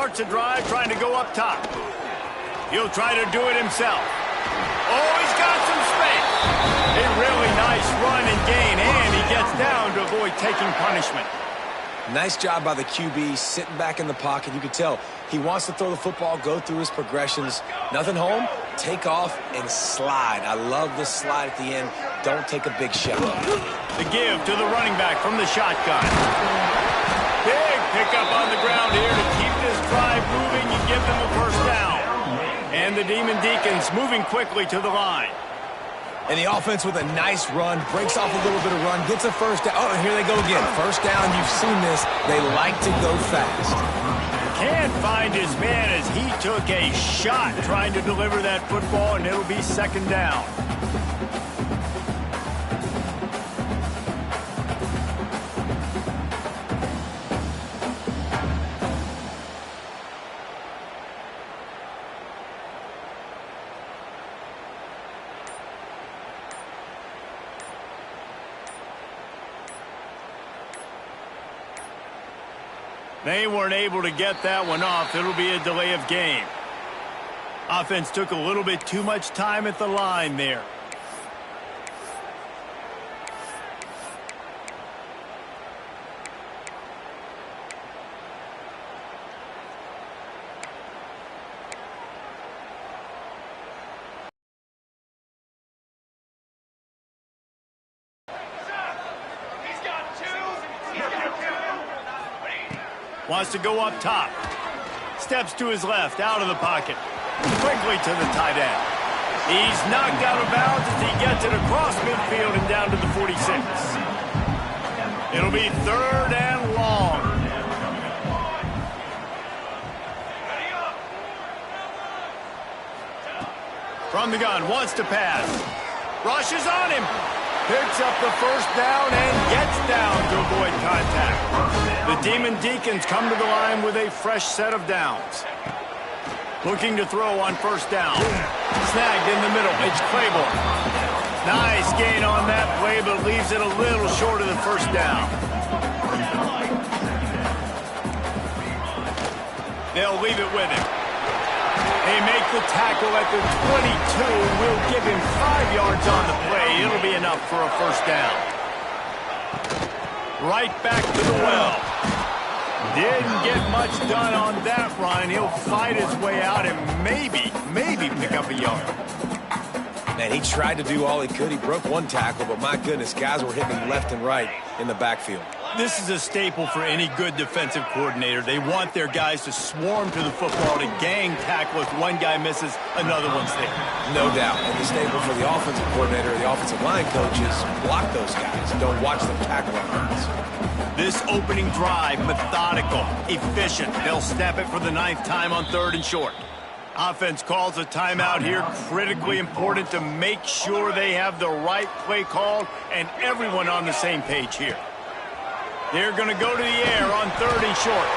starts a drive trying to go up top. He'll try to do it himself. Oh, he's got some space. A really nice run and gain, and he gets down to avoid taking punishment. Nice job by the QB, sitting back in the pocket. You can tell he wants to throw the football, go through his progressions. Nothing home, take off, and slide. I love the slide at the end. Don't take a big shot. The give to the running back from the shotgun. Big pickup on the ground here to keep this drive moving and give them a first down. And the Demon Deacons moving quickly to the line. And the offense with a nice run, breaks off a little bit of run, gets a first down. Oh, and here they go again. First down, you've seen this. They like to go fast. Can't find his man as he took a shot trying to deliver that football, and it'll be second down. They weren't able to get that one off. It'll be a delay of game. Offense took a little bit too much time at the line there. Wants to go up top. Steps to his left, out of the pocket. Quickly to the tight end. He's knocked out of bounds as he gets it across midfield and down to the 46. It'll be third and long. From the gun, wants to pass. Rushes on him. Picks up the first down and gets down to avoid contact. The Demon Deacons come to the line with a fresh set of downs. Looking to throw on first down. Snagged in the middle. It's Claiborne. Nice gain on that play, but leaves it a little short of the first down. They'll leave it with him. They make the tackle at the 22. We'll give him 5 yards on the play. It'll be enough for a first down. Right back to the well. Didn't get much done on that run. He'll fight his way out and maybe pick up a yard. Man, he tried to do all he could. He broke one tackle, but my goodness, guys were hitting him left and right in the backfield. This is a staple for any good defensive coordinator. They want their guys to swarm to the football, to gang tackle. If one guy misses, another one's there. No doubt. And the staple for the offensive coordinator, the offensive line coach is block those guys and don't watch them tackle on runs. This opening drive, methodical, efficient. They'll snap it for the 9th time on 3rd and short. Offense calls a timeout here. Critically important to make sure they have the right play called and everyone on the same page here. They're going to go to the air on 3rd and short.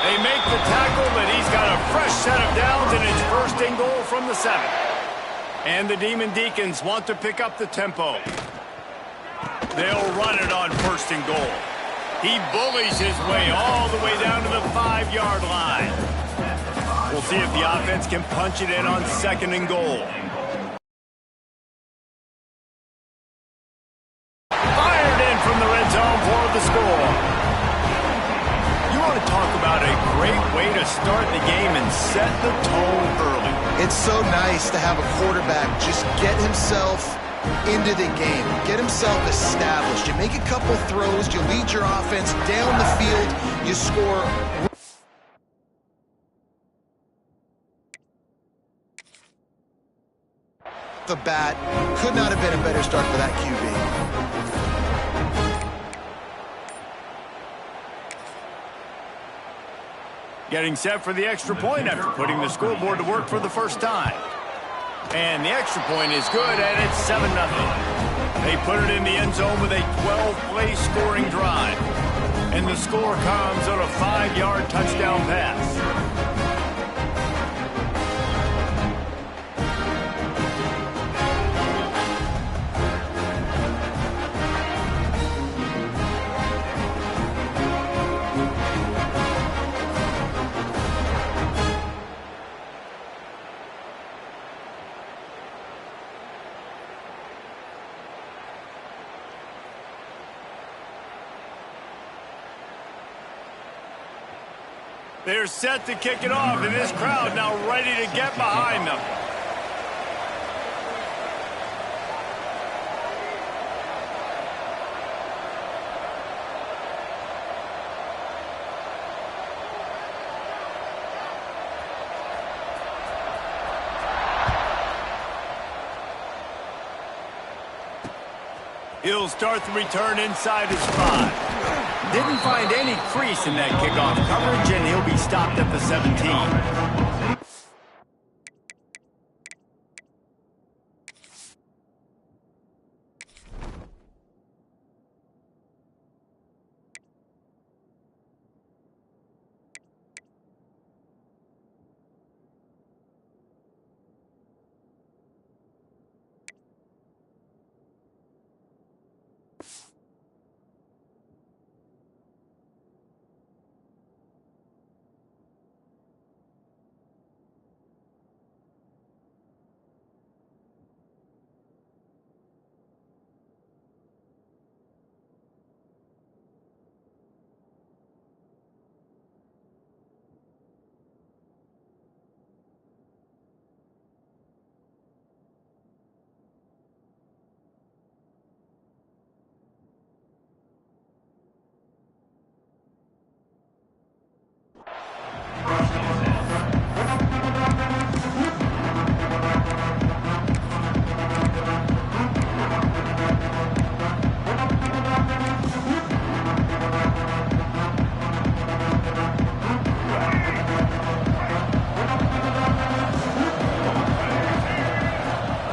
They make the tackle, but he's got a fresh set of downs, and it's 1st and goal from the 7. And the Demon Deacons want to pick up the tempo. They'll run it on 1st and goal. He bullies his way all the way down to the 5-yard line. We'll see if the offense can punch it in on 2nd and goal. Fired in from the red zone for the score. You want to talk about a great way to start the game and set the tone early. It's so nice to have a quarterback just get himself into the game, get himself established. You make a couple throws, you lead your offense down the field, you score. The bat could not have been a better start for that QB. Getting set for the extra point after putting the scoreboard to work for the first time. And the extra point is good, and it's 7-0. They put it in the end zone with a 12-play scoring drive. And the score comes on a 5-yard touchdown pass. They're set to kick it off, and this crowd now ready to get behind them. He'll start the return inside his 5. Didn't find any crease in that kickoff coverage, and he'll be stopped at the 17.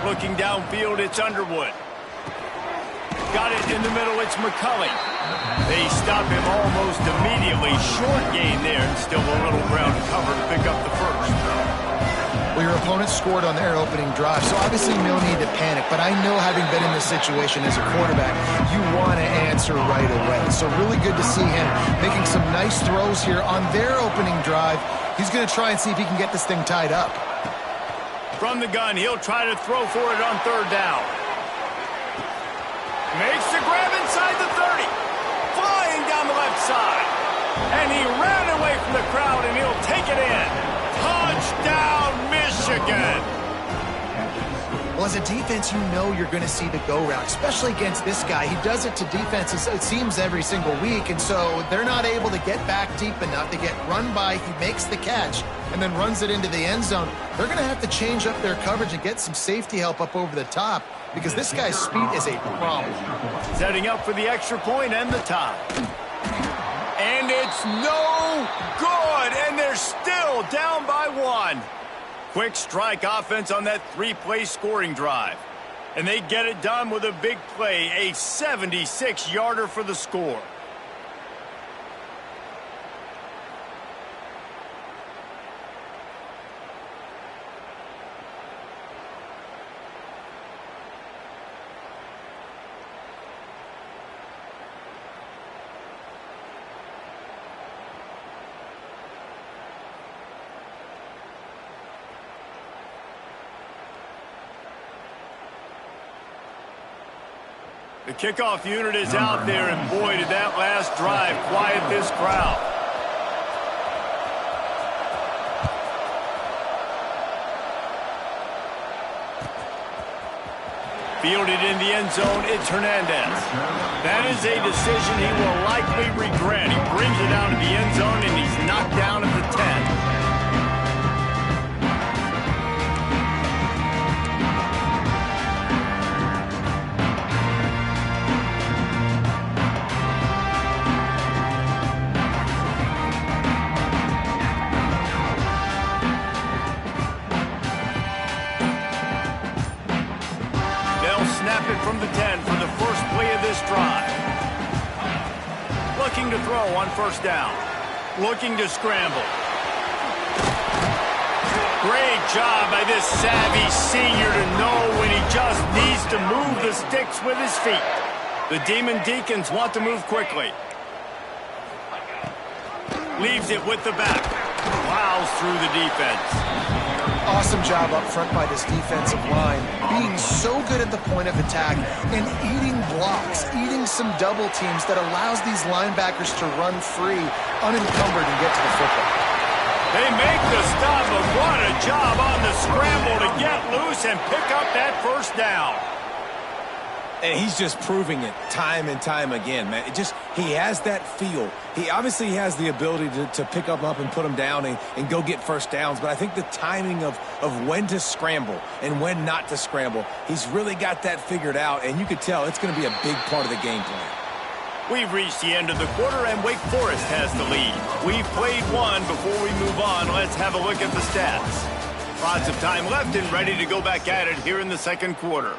Looking downfield, it's Underwood. Got it in the middle, it's McCulley. They stop him almost immediately. Short gain there, and still a little ground to cover to pick up the first. Well, your opponent scored on their opening drive, so obviously no need to panic. But I know, having been in this situation as a quarterback, you want to answer right away. So really good to see him making some nice throws here on their opening drive. He's going to try and see if he can get this thing tied up. From the gun, he'll try to throw for it on third down. Makes the grab inside the 30. Flying down the left side. And he ran away from the crowd, and he'll take it in. Touchdown, Michigan. Well, as a defense, you know you're going to see the go route, especially against this guy. He does it to defenses, it seems, every single week, and so they're not able to get back deep enough to get run by. He makes the catch and then runs it into the end zone. They're going to have to change up their coverage and get some safety help up over the top, because this guy's speed is a problem. Setting up for the extra point and the tie. And it's no good, and they're still down by 1. Quick strike offense on that 3-play scoring drive. And they get it done with a big play, a 76-yarder for the score. The kickoff unit is out there, and boy, did that last drive quiet this crowd. Fielded in the end zone, it's Hernandez. That is a decision he will likely regret. He brings it down to the end zone, and he's knocked down at the 10. Snap it from the 10 for the first play of this drive. Looking to throw on first down. Looking to scramble. Great job by this savvy senior to know when he just needs to move the sticks with his feet. The Demon Deacons want to move quickly. Leaves it with the back. Plows through the defense. Awesome job up front by this defensive line, being so good at the point of attack and eating blocks, eating some double teams that allows these linebackers to run free, unencumbered, and get to the football. They make the stop, but what a job on the scramble to get loose and pick up that first down. And he's just proving it time and time again, man. He has that feel. He obviously has the ability to pick up and put them down and go get first downs. But I think the timing of when to scramble and when not to scramble, he's really got that figured out. And you could tell it's going to be a big part of the game plan. We've reached the end of the quarter, and Wake Forest has the lead. We've played one. Before we move on, let's have a look at the stats. Lots of time left and ready to go back at it here in the second quarter.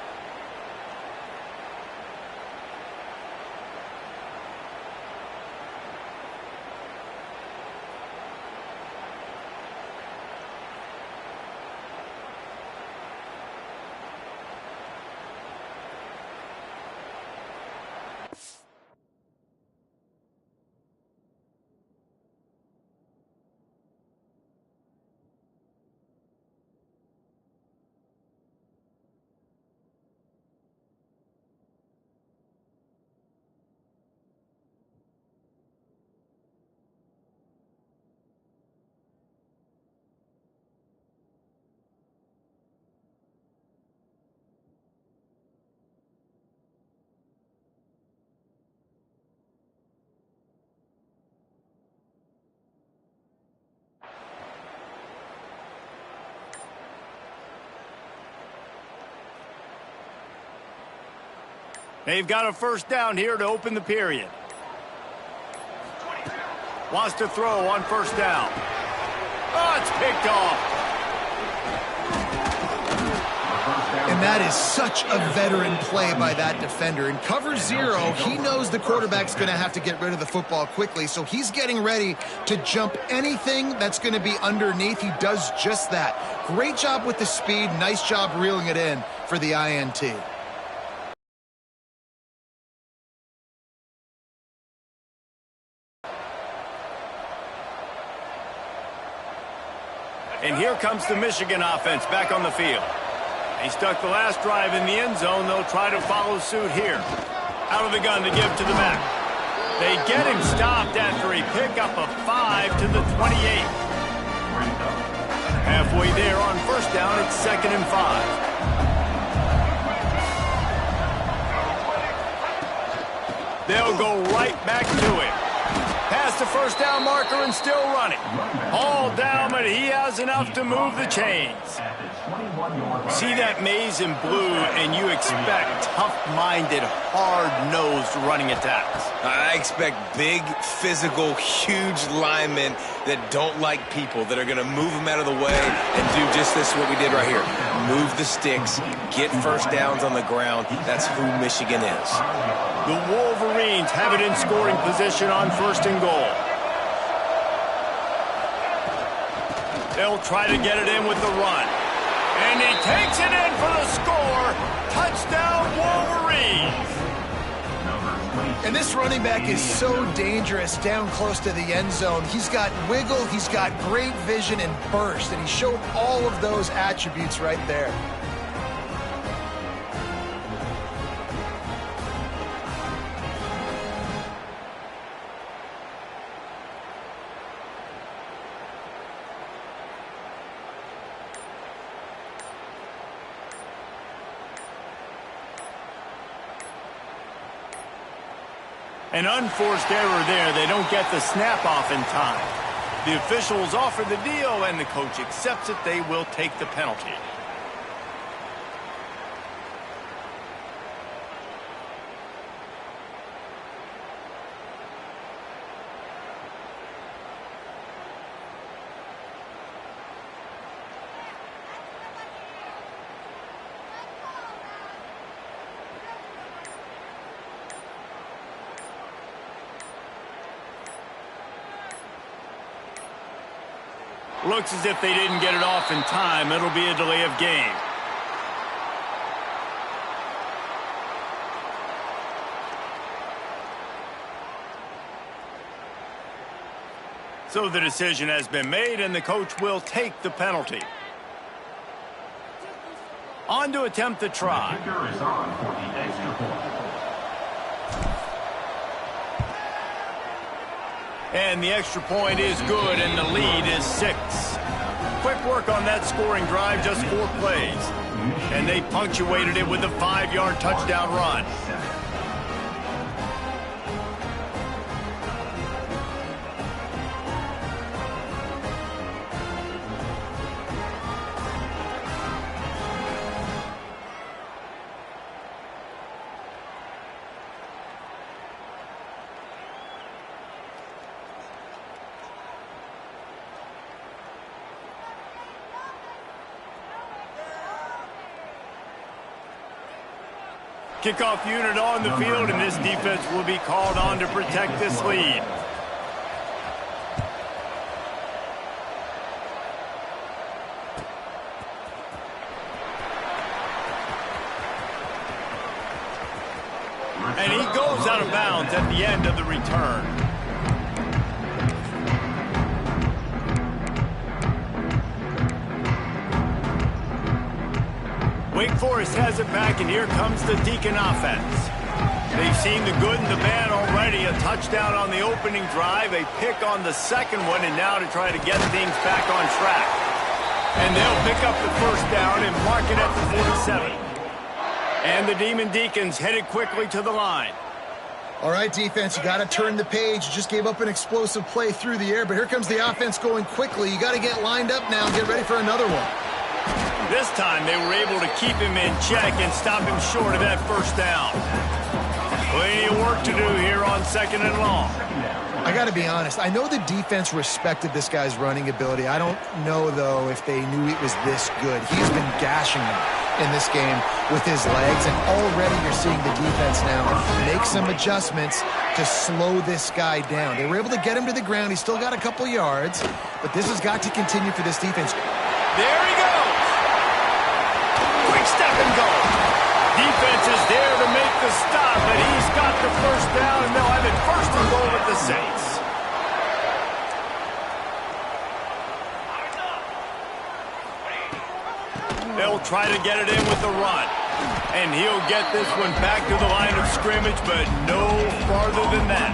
They've got a first down here to open the period. Wants to throw on first down. Oh, it's picked off. And that is such a veteran play by that defender. In cover zero, he knows the quarterback's going to have to get rid of the football quickly, so he's getting ready to jump anything that's going to be underneath. He does just that. Great job with the speed. Nice job reeling it in for the INT. And here comes the Michigan offense back on the field. He stuck the last drive in the end zone. They'll try to follow suit here. Out of the gun to give to the back. They get him stopped after he picked up a 5 to the 28. Halfway there on first down, it's 2nd and 5. They'll go right back to him. Past the first down marker and still running. All down, but he has enough to move the chains. See that maze in blue, and you expect tough-minded, hard-nosed running attacks. I expect big, physical, huge linemen that don't like people, that are going to move them out of the way and do just this, what we did right here. Move the sticks, get first downs on the ground. That's who Michigan is. The Wolverines have it in scoring position on 1st and goal. They'll try to get it in with the run. And he takes it in for the score. Touchdown, Wolverines. And this running back is so dangerous down close to the end zone. He's got wiggle, he's got great vision and burst, and he showed all of those attributes right there. An unforced error there. They don't get the snap off in time. The officials offer the deal, and the coach accepts it. They will take the penalty. Looks as if they didn't get it off in time. It'll be a delay of game. So the decision has been made, and the coach will take the penalty. On to attempt the try. And the extra point is good, and the lead is 6. Quick work on that scoring drive, just 4 plays. And they punctuated it with a 5-yard touchdown run. Kickoff unit on the field, and this defense will be called on to protect this lead. And he goes out of bounds at the end of the return. Wake Forest has it back, and here comes the Deacon offense. They've seen the good and the bad already. A touchdown on the opening drive, a pick on the second one, and now to try to get things back on track. And they'll pick up the first down and mark it at the 47. And the Demon Deacons headed quickly to the line. All right, defense, you got to turn the page. You just gave up an explosive play through the air, but here comes the offense going quickly. You got to get lined up now and get ready for another one. This time they were able to keep him in check and stop him short of that first down. Plenty of work to do here on 2nd and long. I got to be honest. I know the defense respected this guy's running ability. I don't know, though, if they knew it was this good. He's been gashing them in this game with his legs, and already you're seeing the defense now make some adjustments to slow this guy down. They were able to get him to the ground. He's still got a couple yards, but this has got to continue for this defense. There he goes. Quick step and go. Defense is there to make the stop, but he's got the first down, and they'll have it 1st and goal with the Saints. They'll try to get it in with the run. And he'll get this one back to the line of scrimmage, but no farther than that.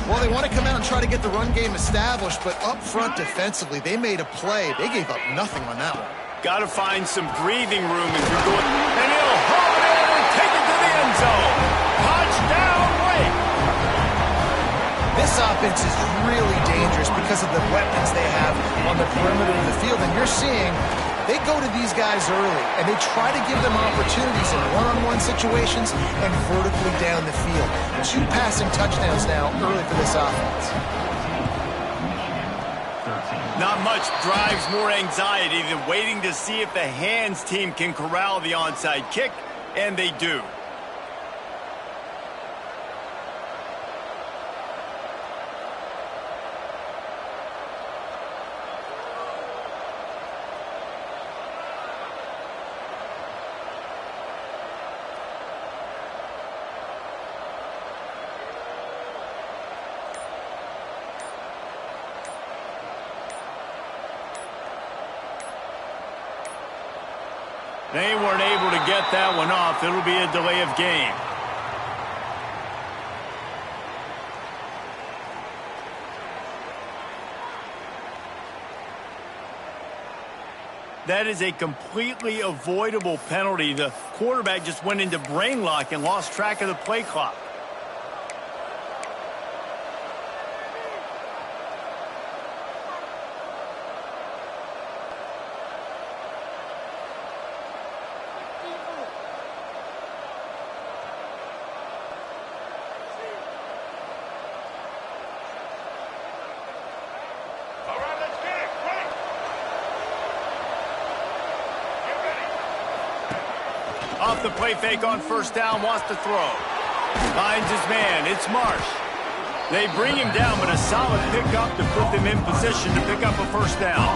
Well, they want to come out and try to get the run game established, but up front defensively, they made a play. They gave up nothing on that one. Got to find some breathing room if you're going. And he'll haul it in and take it to the end zone. Touchdown, Wake. This offense is really dangerous because of the weapons they have on the perimeter of the field. And you're seeing they go to these guys early, and they try to give them opportunities in one-on-one situations and vertically down the field. 2 passing touchdowns now early for this offense. Not much drives more anxiety than waiting to see if the hands team can corral the onside kick, and they do. They weren't able to get that one off. It'll be a delay of game. That is a completely avoidable penalty. The quarterback just went into brain lock and lost track of the play clock. Off the play fake on first down, wants to throw. Finds his man, it's Marsh. They bring him down, but a solid pickup to put them in position to pick up a first down.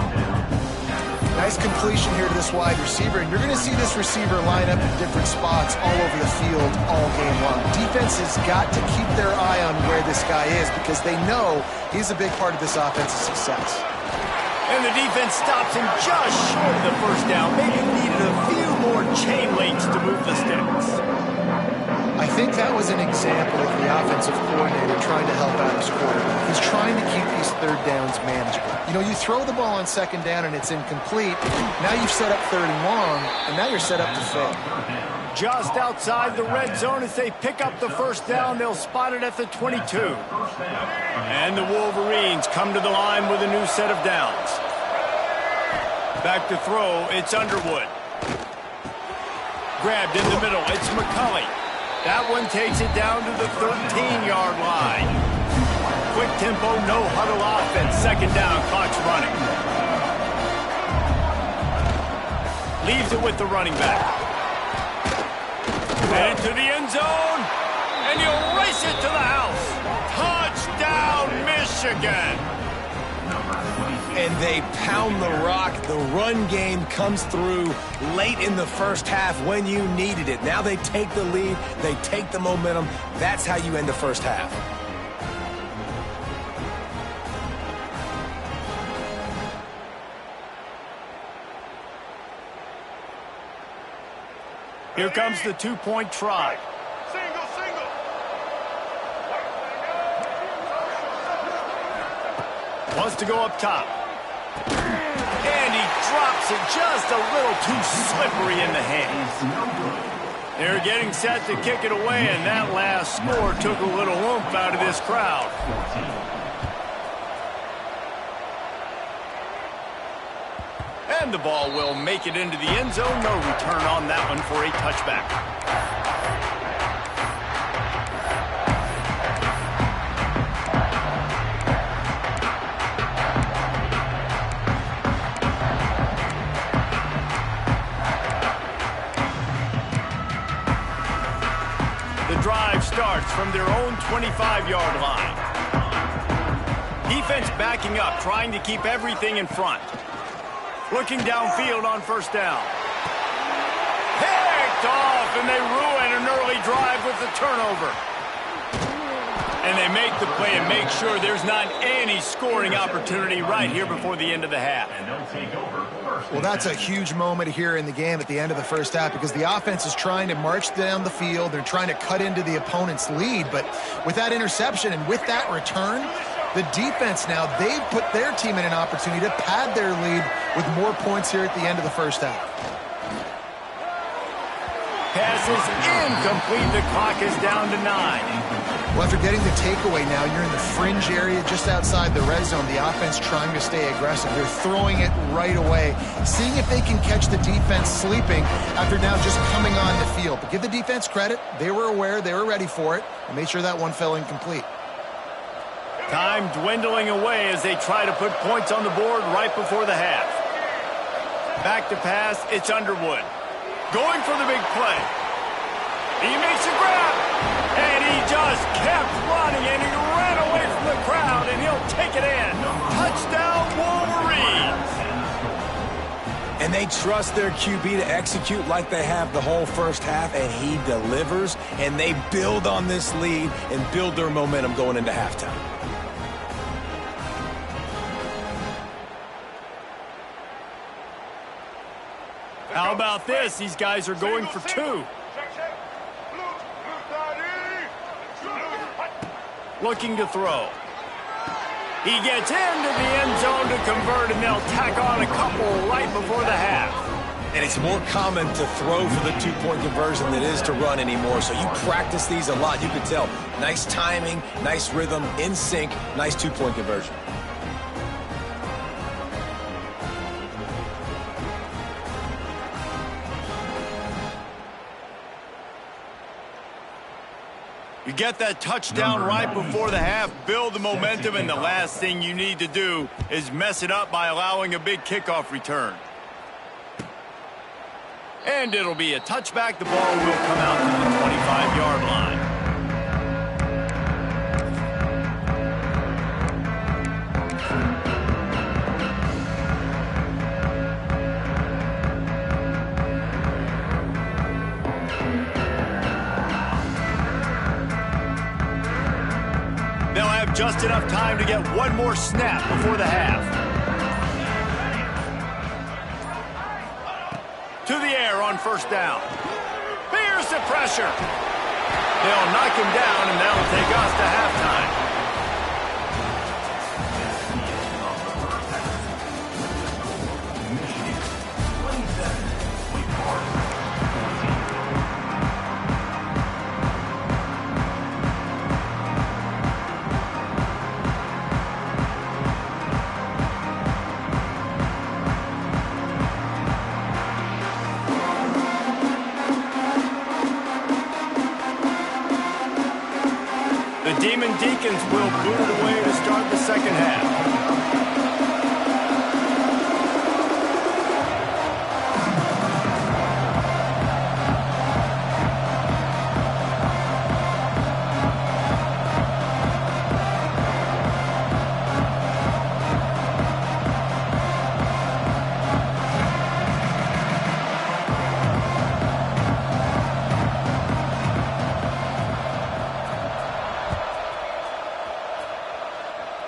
Nice completion here to this wide receiver, and you're going to see this receiver line up in different spots all over the field all game long. Defense has got to keep their eye on where this guy is because they know he's a big part of this offense's success. And the defense stops him just short of the first down. Maybe needed a few more chain links to move the sticks. I think that was an example of the offensive coordinator trying to help out his quarterback. He's trying to keep these third downs manageable. You know, you throw the ball on second down and it's incomplete. Now you've set up third and long, and now you're set up to fail. Just outside the red zone as they pick up the first down. They'll spot it at the 22. And the Wolverines come to the line with a new set of downs. Back to throw, it's Underwood. Grabbed in the middle, it's McCulley. That one takes it down to the 13-yard line. Quick tempo, no huddle offense. Second down, clock's running. Leaves it with the running back. And into the end zone, and you'll race it to the house. Touchdown, Michigan. And they pound the rock. The run game comes through late in the first half when you needed it. Now they take the lead. They take the momentum. That's how you end the first half. Here comes the two-point try. Single. Wants to go up top. And he drops it just a little too slippery in the hands. They're getting set to kick it away, and that last score took a little oomph out of this crowd. And the ball will make it into the end zone. No return on that one for a touchback. The drive starts from their own 25-yard line. Defense backing up, trying to keep everything in front. Looking downfield on first down. Picked off, and they ruin an early drive with the turnover. And they make the play and make sure there's not any scoring opportunity right here before the end of the half. Well, that's a huge moment here in the game at the end of the first half because the offense is trying to march down the field. They're trying to cut into the opponent's lead. But with that interception and with that return, the defense now, they've put their team in an opportunity to pad their lead with more points here at the end of the first half. Pass is incomplete. The clock is down to 9. Well, after getting the takeaway now, you're in the fringe area just outside the red zone. The offense trying to stay aggressive. They're throwing it right away, seeing if they can catch the defense sleeping after now just coming on the field. But give the defense credit. They were aware. They were ready for it and made sure that one fell incomplete. Time dwindling away as they try to put points on the board right before the half. Back to pass, it's Underwood. Going for the big play. He makes a grab, and he just kept running, and he ran away from the crowd, and he'll take it in. Touchdown, Wolverines! And they trust their QB to execute like they have the whole first half, and he delivers, and they build on this lead and build their momentum going into halftime. How about this? These guys are going for 2. Looking to throw. He gets into the end zone to convert, and they'll tack on a couple right before the half. And it's more common to throw for the two-point conversion than it is to run anymore. So you practice these a lot. You can tell. Nice timing, nice rhythm, in sync, nice two-point conversion. You get that touchdown right before the half, build the momentum, and the last thing you need to do is mess it up by allowing a big kickoff return. And it'll be a touchback. The ball will come out to the 25-yard line. They'll have just enough time to get one more snap before the half. To the air on first down. Here's the pressure. They'll knock him down, and that'll take us to halftime. The Demon Deacons will boot it away to start the second half.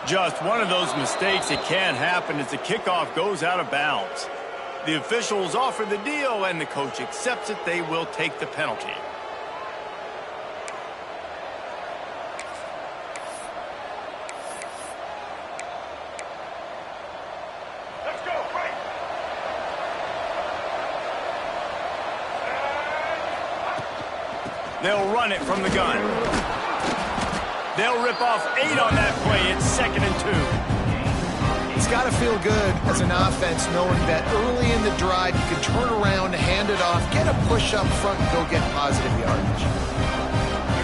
Just one of those mistakes that can't happen as the kickoff goes out of bounds. The officials offer the deal, and the coach accepts it. They will take the penalty. Let's go, right. They'll run it from the gun. They'll rip off 8 on that play. It's 2nd and 2. It's got to feel good as an offense knowing that early in the drive you can turn around, hand it off, get a push up front, and go get positive yardage.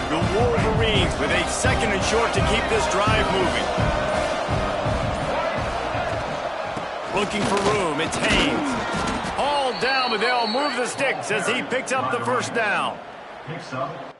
The Wolverines with a 2nd and short to keep this drive moving. Looking for room. It's Haynes. Hauled down, but they'll move the sticks as he picks up the first down. Picks up